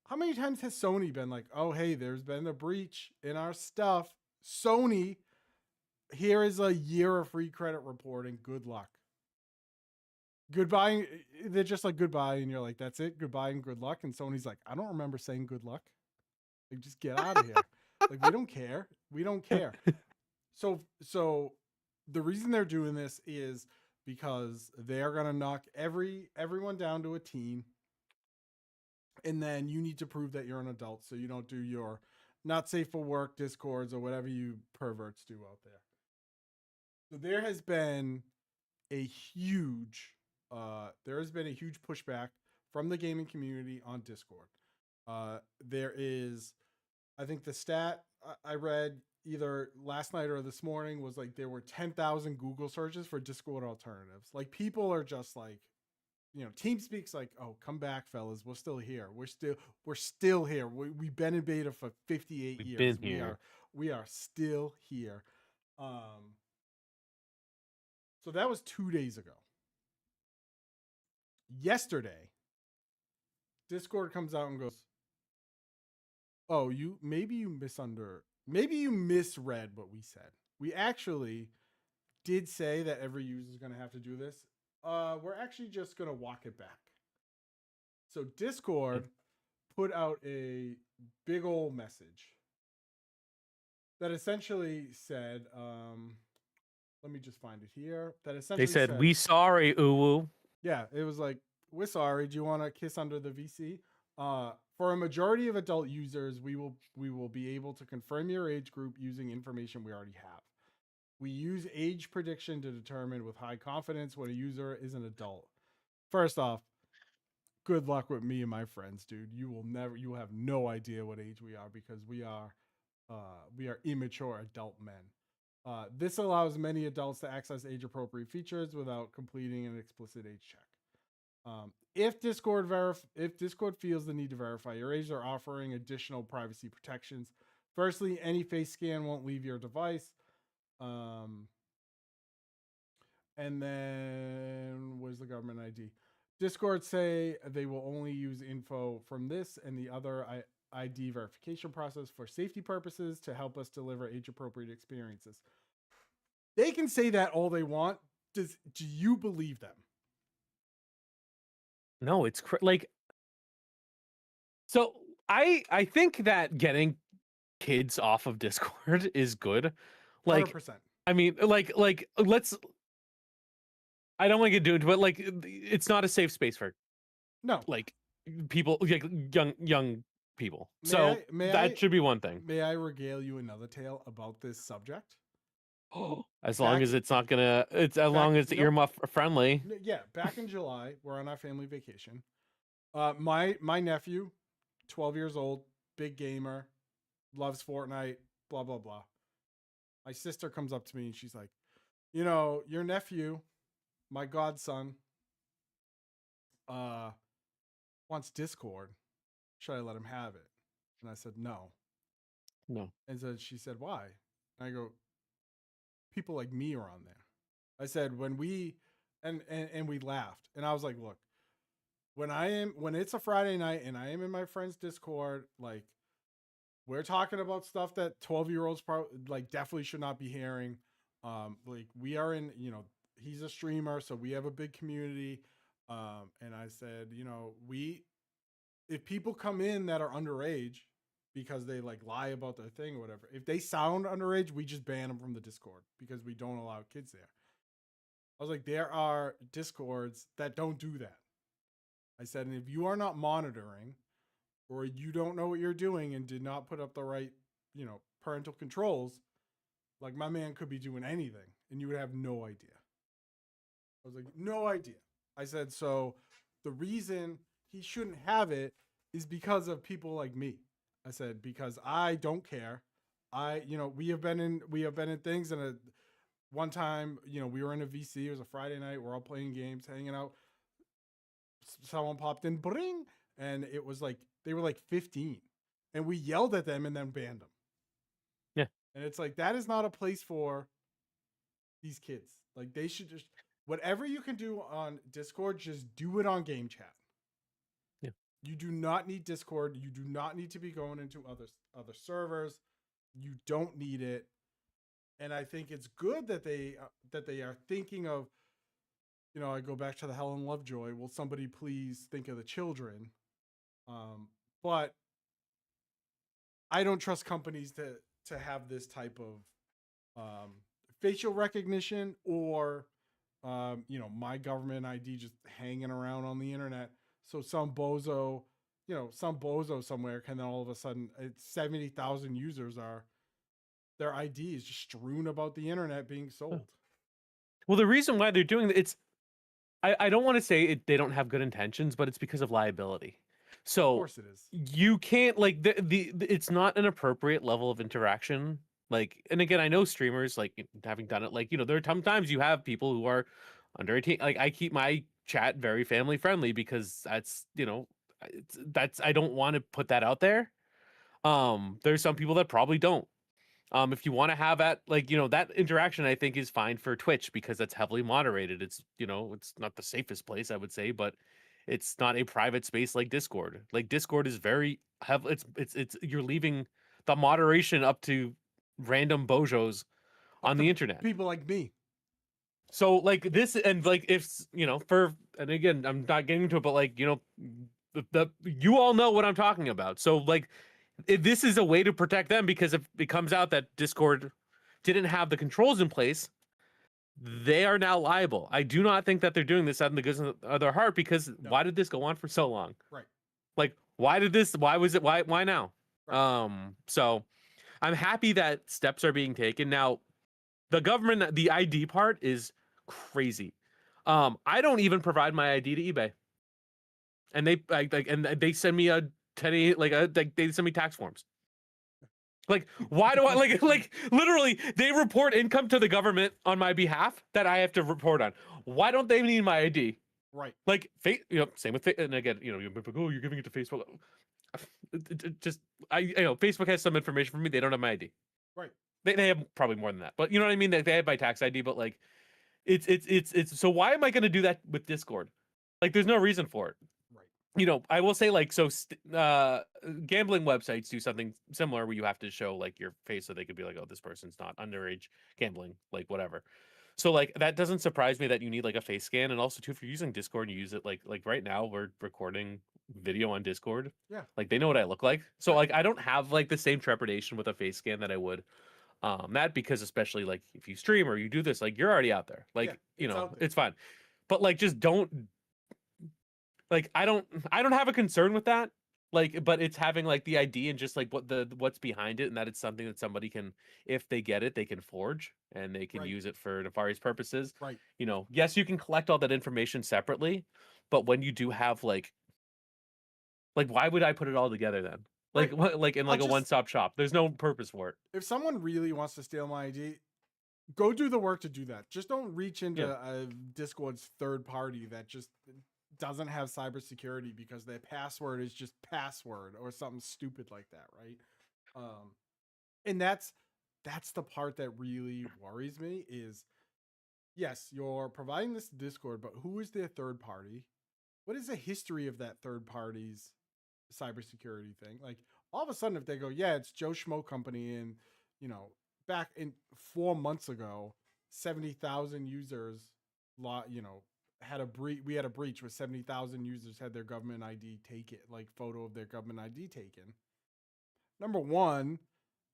how many times has Sony been like, oh, hey, there's been a breach in our stuff. Sony, here is a year of free credit reporting. Good luck. Goodbye. They're just like, goodbye. And you're like, that's it. Goodbye and good luck. And Sony's like, I don't remember saying good luck. Like, just get out of here. Like, we don't care. We don't care. So the reason they're doing this is because they are going to knock everyone down to a teen. And then you need to prove that you're an adult, so you don't do your not safe for work discords or whatever you perverts do out there. So there has been a huge pushback from the gaming community on Discord. There is, I think the stat I read either last night or this morning was like there were 10,000 Google searches for Discord alternatives. Like, people are just like, TeamSpeak's like, oh, come back, fellas. We're still here. We're still here. We've been in beta for 58 years. Been here. We are still here. So that was 2 days ago. Yesterday, Discord comes out and goes, oh, maybe you misread what we said. We actually did say that every user is going to have to do this. We're actually just going to walk it back. So Discord put out a big old message that essentially said, let me just find it here. That essentially they said, we sorry, uwu. Yeah, it was like, we're sorry. Do you want to kiss under the VC? For a majority of adult users, we will be able to confirm your age group using information we already have. We use age prediction to determine with high confidence when a user is an adult. First off, good luck with me and my friends, dude. You will have no idea what age we are because we are immature adult men. This allows many adults to access age-appropriate features without completing an explicit age check. If Discord feels the need to verify your age, they're offering additional privacy protections. Firstly, any face scan won't leave your device. And then where's the government ID? Discord say they will only use info from this and the other ID verification process for safety purposes to help us deliver age-appropriate experiences. They can say that all they want. Do you believe them? No, it's like. So I think that getting kids off of Discord is good. Like, 100%. I mean, like let's. I don't want to get into it, but like it's not a safe space for No. like people, like young people. May So I may that I should be one thing. may I regale you another tale about this subject? As long Back as it's not gonna, it's as back long as it's no, earmuff friendly. yeah, back in July, we're on our family vacation. My nephew, 12 years old, big gamer, loves Fortnite, blah blah blah. My sister comes up to me and she's like, your nephew, my godson, uh, wants Discord. Should I let him have it? And I said no. No. And so she said, why? And I go, people like me are on there. I said, when we and we laughed. And I was like, look, when it's a Friday night and I am in my friend's Discord, like we're talking about stuff that 12-year-olds probably like definitely should not be hearing. Like we are in, he's a streamer, so we have a big community. And I said, if people come in that are underage because they like lie about their thing or whatever, if they sound underage, we just ban them from the Discord because we don't allow kids there. I was like, there are Discords that don't do that. I said, and if you are not monitoring or you don't know what you're doing and did not put up the right, parental controls, like my man could be doing anything and you would have no idea. I was like, no idea. I said, so the reason he shouldn't have it is because of people like me. I said, because I don't care. We have been in things, and one time, we were in a VC. It was a Friday night. We're all playing games, hanging out. Someone popped in, bring, and it was like they were like 15, and we yelled at them and then banned them. Yeah, and it's like that is not a place for these kids. Like they should just whatever you can do on Discord, just do it on game chat. Yeah. You do not need Discord. You do not need to be going into other servers. You don't need it. And I think it's good that they are thinking of, I go back to the Helen Lovejoy. Will somebody please think of the children? But I don't trust companies to have this type of facial recognition or my government ID just hanging around on the internet. So some bozo somewhere can then all of a sudden, it's 70,000 users are their ID is just strewn about the internet being sold. Well, the reason why they're doing it's, I don't want to say they don't have good intentions, but it's because of liability. So of course it is. You can't like the it's not an appropriate level of interaction. Like, and again, I know streamers, like having done it, like, there are sometimes you have people who are under 18. Like I keep my chat very family friendly because that's, I don't want to put that out there. There's some people that probably don't. If you want to have that, like, that interaction, I think is fine for Twitch because that's heavily moderated. It's, it's not the safest place, I would say, but it's not a private space like Discord. Like Discord is very it's you're leaving the moderation up to random bojos on the internet. People like me. So like this, and like if and again, I'm not getting into it, but like, you all know what I'm talking about. So like this is a way to protect them, because if it comes out that Discord didn't have the controls in place, they are now liable. I do not think that they're doing this out of the goodness of their heart, because why did this go on for so long? Right. Like, why was it, why now? Right. So I'm happy that steps are being taken. Now, the government, the ID part is crazy. I don't even provide my ID to eBay. And they send me a 10 they send me tax forms. Like, why do I like literally they report income to the government on my behalf that I have to report on? Why don't they need my ID? Right. Like, same with, and again, you're giving it to Facebook. Just Facebook has some information for me. They don't have my ID. Right. They have probably more than that, but you know what I mean. They have my tax ID, but like, it's so why am I going to do that with Discord? Like, there's no reason for it. I will say, like, so gambling websites do something similar where you have to show like your face so they could be like, oh, this person's not underage gambling, like whatever. So like that doesn't surprise me that you need like a face scan. And also too, if you're using Discord and you use it like right now we're recording video on Discord. Yeah. Like they know what I look like. So like I don't have like the same trepidation with a face scan that I would that, because especially like if you stream or you do this, like you're already out there. Like, it's fine. but like just don't, like I don't have a concern with that. Like, but it's having like the ID and just like what's behind it, and that it's something that somebody can, if they get it, they can forge and they can Right. use it for nefarious purposes. Right. You know, yes, you can collect all that information separately, but when you do have like why would I put it all together then? Like Right. what, like in I'll like a just one-stop shop? There's no purpose for it. if someone really wants to steal my ID, go do the work to do that. Just don't reach into Yeah. a Discord's third party that just doesn't have cybersecurity because their password is just password or something stupid like that, right? And that's the part that really worries me is yes, you're providing this Discord, but who is their third party? What is the history of that third party's cybersecurity thing? Like all of a sudden, if they go, yeah, it's Joe Schmo Company, and you know, back in 4 months ago, 70,000 users, you know, had a breach. We had a breach with 70,000 users had their government ID taken, like photo of their government ID taken. Number one,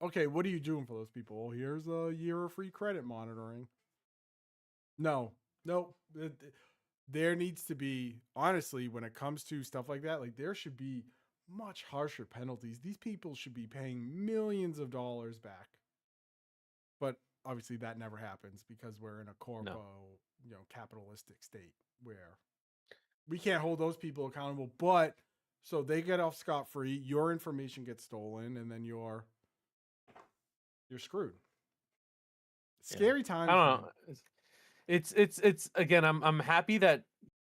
okay, what are you doing for those people? Well, here's a year of free credit monitoring. No, no, there needs to be, honestly, when it comes to stuff like that, like there should be much harsher penalties. These people should be paying millions of dollars back. But obviously that never happens because we're in a corpo, you know, capitalistic state where we can't hold those people accountable. But so they get off scot-free, your information gets stolen, and then you're screwed. Scary times, I don't man. know. It's again, I'm happy that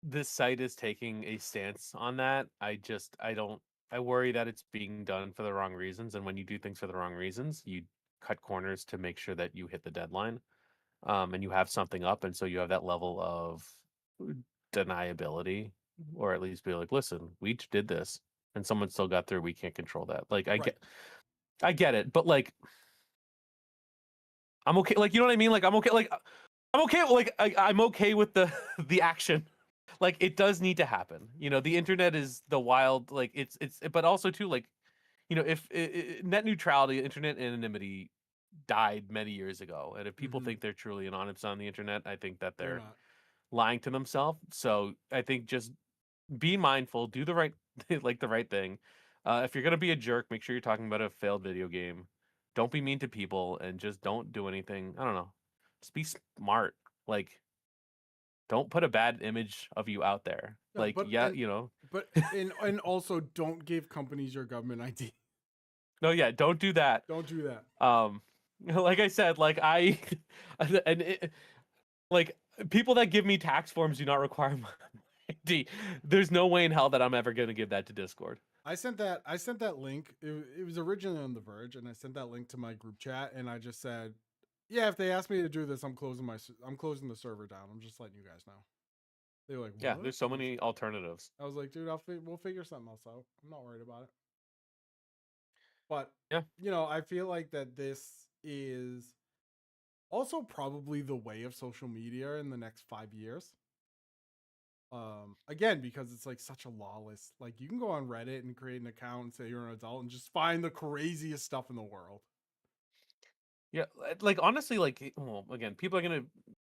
this site is taking a stance on that. I worry that it's being done for the wrong reasons, and when you do things for the wrong reasons, you cut corners to make sure that you hit the deadline. And you have something up, and so you have that level of deniability, or at least be like, listen, we did this and someone still got through. We can't control that. Like Right. I get it, but like I'm okay. Like, you know what I mean? Like I'm okay. Like I'm okay. Like I'm okay with the the action. Like it does need to happen. You know, the internet is the wild. Like but also too, like, you know, if net neutrality, internet anonymity died many years ago, and if people think they're truly anonymous on the internet, I think that They're they're not. lying to themselves. So I think just be mindful, do the right like the right thing. If you're gonna be a jerk, make sure you're talking about a failed video game. Don't be mean to people, and just don't do anything. I don't know. Just be smart. Like, don't put a bad image of you out there. No, Like, yeah, you know. but and also don't give companies your government ID. No, yeah, don't do that. Don't do that. Like I said, like and like people that give me tax forms do not require my ID. There's no way in hell that I'm ever gonna give that to Discord. I sent that link. It was originally on The Verge, and I sent that link to my group chat, and I just said, "Yeah, if they ask me to do this, I'm closing the server down. I'm just letting you guys know." They were like, Yeah, "What?" there's so many alternatives. I was like, "Dude, we'll figure something else out. I'm not worried about it." But Yeah. you know, I feel like that this is also probably the way of social media in the next 5 years. Again, because it's like such a lawless, like you can go on Reddit and create an account and say you're an adult and just find the craziest stuff in the world. Yeah, like honestly, like, well, again, people are gonna,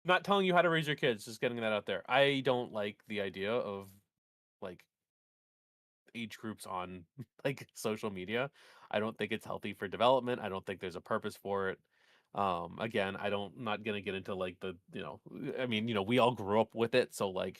not telling you how to raise your kids, just getting that out there. I don't like the idea of like age groups on like social media. I don't think it's healthy for development. I don't think there's a purpose for it. Again, not gonna get into like the, you know, I mean, you know, we all grew up with it, so like,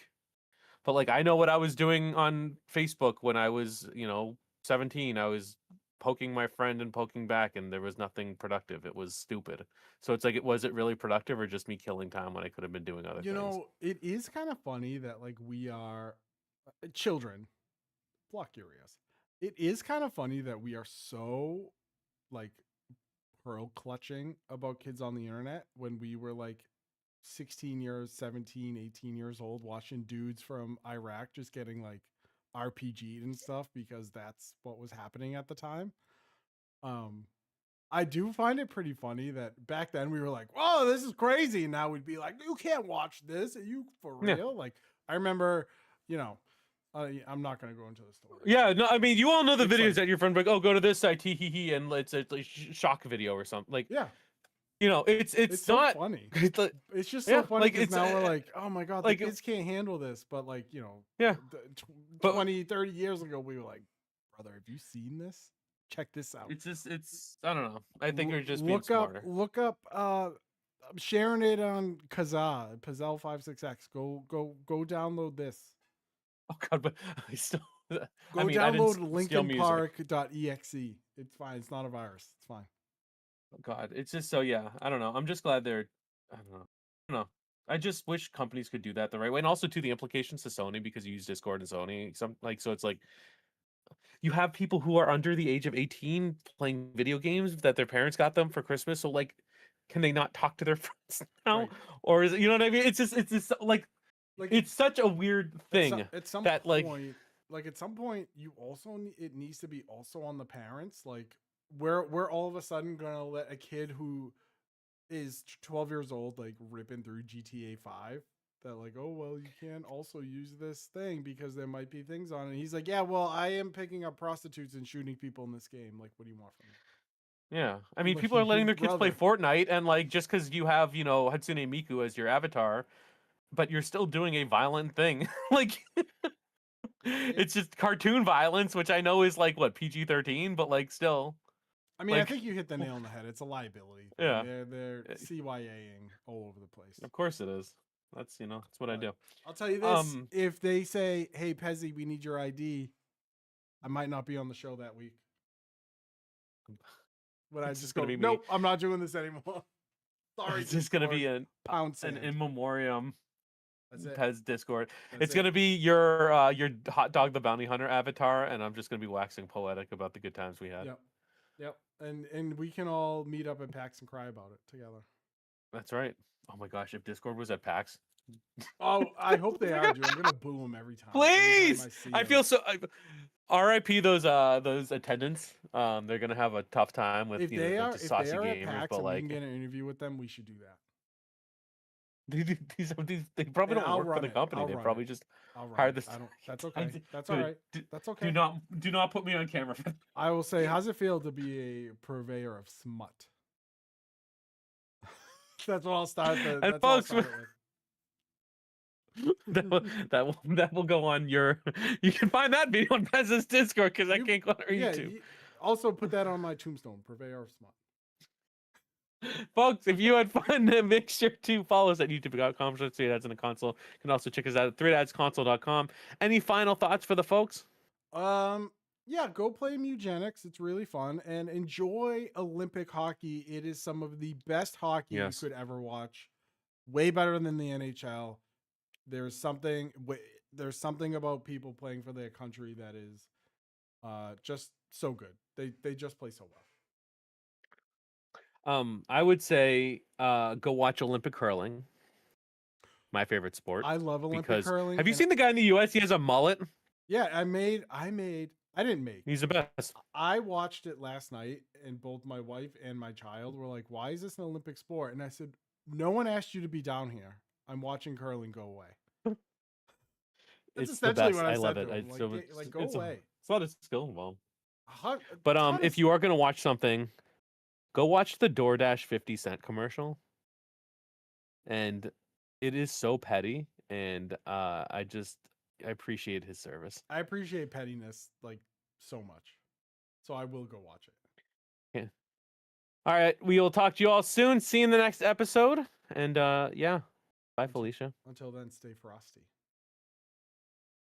but like I know what I was doing on Facebook when I was, you know, 17. I was poking my friend and poking back, and there was nothing productive. It was stupid. So it's like, was it really productive or just me killing time when I could have been doing other You things? know, it is kind of funny that like we are children. Block your ears. It is kind of funny that we are so like pearl clutching about kids on the internet when we were like 16 years, 17, 18 years old watching dudes from Iraq just getting like RPG'd and stuff because that's what was happening at the time. Um I do find it pretty funny that back then we were like, "Whoa, this is crazy." Now we'd be like, "You can't watch this. Are you for Yeah. real?" Like I remember, you know, I'm not going to go into the story. Yeah, no, I mean, you all know the It's videos like, that your friend like, oh, go to this site, hee hee hee, and it's a shock video or something. Like, yeah. You know, it's so not funny. It's like, It's just so yeah, funny like because it's now we're like, oh my god, the like kids can't handle this. But like, you know, yeah, but 20, 30 years ago, we were like, brother, have you seen this? Check this out. it's I don't know. I think you're just being smarter. Look up. I'm sharing it on Kazaa, Pazel 56X. Go download this. Oh god, but I still. Go I mean, I didn't download steal music. linkinpark.exe. It's fine. It's not a virus. It's fine. Oh god, it's just so yeah. I don't know. I'm just glad they're. I don't know. I don't know. I just wish companies could do that the right way, and also to the implications to Sony because you use Discord and Sony. So it's like you have people who are under the age of 18 playing video games that their parents got them for Christmas. So like, can they not talk to their friends now, Right. or is it, you know what I mean? It's just like it's such a weird thing at some that point, at some point, you also it needs to be also on the parents. Like, we're all of a sudden gonna let a kid who is 12 years old like ripping through GTA 5 that like, oh well, you can't also use this thing because there might be things on it. And he's like, yeah, well, I am picking up prostitutes and shooting people in this game. Like, what do you want from me? Yeah, I I'm mean, like, people are letting their kids play brother. Fortnite, and like just because you have Hatsune Miku as your avatar, but you're still doing a violent thing. Like it's just cartoon violence, which I know is like what PG-13, but like still. I mean, I think you hit the nail on the head. It's a liability thing. Yeah, They're CYAing all over the place. of course it is. That's that's what I do. I'll tell you this: if they say, "Hey, Pezzy, we need your ID," I might not be on the show that week. But I just go, nope, I'm not doing this anymore. Sorry, it's just gonna be an in memoriam. That's it. Pez Discord. It's gonna be your Hot Dog the Bounty Hunter avatar, and I'm just gonna be waxing poetic about the good times we had. Yep. And we can all meet up at PAX and cry about it together. That's right. Oh my gosh, if Discord was at PAX. Oh, I hope they are, dude. I'm gonna boo them every time. Please, every time I feel so. R.I.P. those attendants. They're gonna have a tough time with the saucy gamers. PAX but like, we can get an interview with them, we should do that. They probably don't work for the company. They probably just hire this. That's okay. That's all right. That's okay. Do not put me on camera. I will say, how's it feel to be a purveyor of smut? That's what I'll start. And folks, that will go on your. You can find that video on Pez's Discord because I can't go on our YouTube. Also put that on my tombstone. Purveyor of smut. Folks, if you had fun, make sure to follow us at youtube.com. See that's in the console. You can also check us out at 3dadsconsole.com. Any final thoughts for the folks? Yeah, go play Mewgenics. It's really fun. And enjoy Olympic hockey. It is some of the best hockey you could ever watch. Way better than the NHL. There's something about people playing for their country that is just so good. They just play so well. I would say go watch Olympic curling. My favorite sport. I love Olympic curling. Have you seen the guy in the US? He has a mullet. Yeah, I didn't make. He's the best. I watched it last night, and both my wife and my child were like, "Why is this an Olympic sport?" And I said, "No one asked you to be down here. I'm watching curling go away." That's essentially what I said. I love it. Go away. It's a lot of skill involved. But if you are gonna watch something, go watch the DoorDash 50 cent commercial. And it is so petty, and I appreciate his service. I appreciate pettiness like so much. So I will go watch it. Yeah. All right, we will talk to you all soon. See you in the next episode. And yeah, bye, Felicia. Until then, stay frosty.